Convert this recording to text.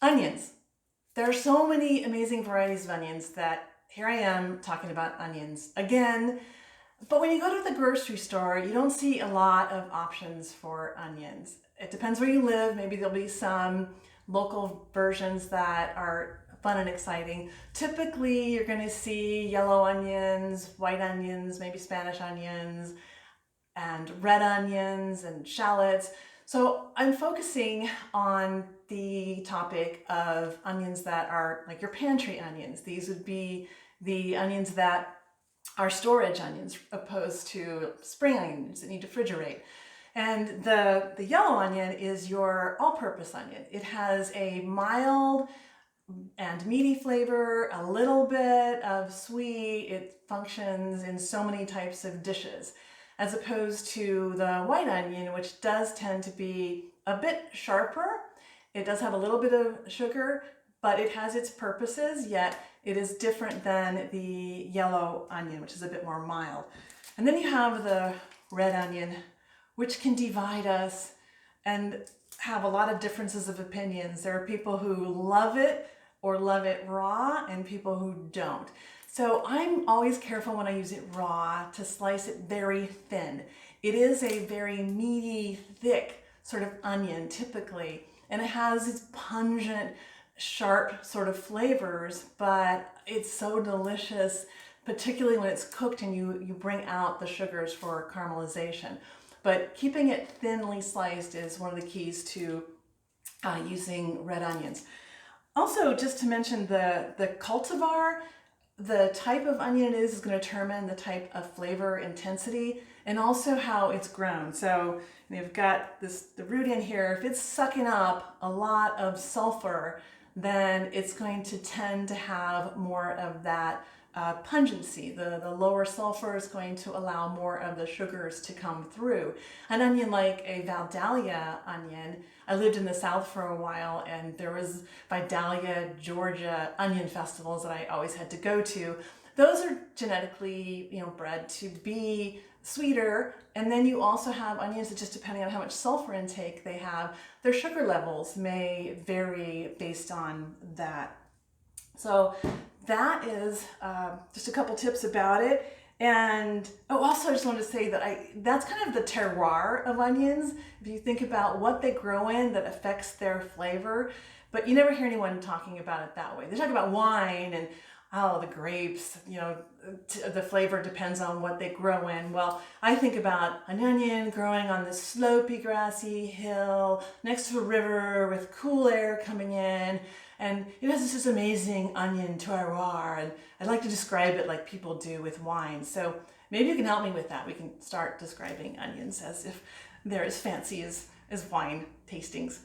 Onions. There are so many amazing varieties of onions that here I am talking about onions again. But when you go to the grocery store, you don't see a lot of options for onions. It depends where you live. Maybe there'll be some local versions that are fun and exciting. Typically, you're going to see yellow onions, white onions, maybe Spanish onions, and red onions and shallots. So I'm focusing on the topic of onions that are like your pantry onions. These would be the onions that are storage onions opposed to spring onions that need to refrigerate. And the yellow onion is your all-purpose onion. It has a mild and meaty flavor, a little bit of sweet. It functions in so many types of dishes, as opposed to the white onion, which does tend to be a bit sharper. It does have a little bit of sugar, but it has its purposes, yet it is different than the yellow onion, which is a bit more mild. And then you have the red onion, which can divide us and have a lot of differences of opinions. There are people who love it or love it raw and people who don't. So I'm always careful when I use it raw to slice it very thin. It is a very meaty, thick sort of onion typically, and it has its pungent, sharp sort of flavors, but it's so delicious, particularly when it's cooked and you bring out the sugars for caramelization. But keeping it thinly sliced is one of the keys to using red onions. Also, just to mention the cultivar, the type of onion it is going to determine the type of flavor intensity and also how it's grown. So you've got the root in here. If it's sucking up a lot of sulfur, then it's going to tend to have more of that pungency. The lower sulfur is going to allow more of the sugars to come through. An onion like a Vidalia onion, I lived in the South for a while, and there was Vidalia, Georgia onion festivals that I always had to go to. Those are genetically, bred to be sweeter. And then you also have onions that, just depending on how much sulfur intake they have, their sugar levels may vary based on that. So that is just a couple tips about it. And also I just wanted to say that that's kind of the terroir of onions. If you think about what they grow in, that affects their flavor. But you never hear anyone talking about it that way. They talk about wine and the grapes, the flavor depends on what they grow in. Well, I think about an onion growing on this slopey, grassy hill next to a river with cool air coming in. And it has this amazing onion terroir, and I'd like to describe it like people do with wine. So maybe you can help me with that. We can start describing onions as if they're as fancy as wine tastings.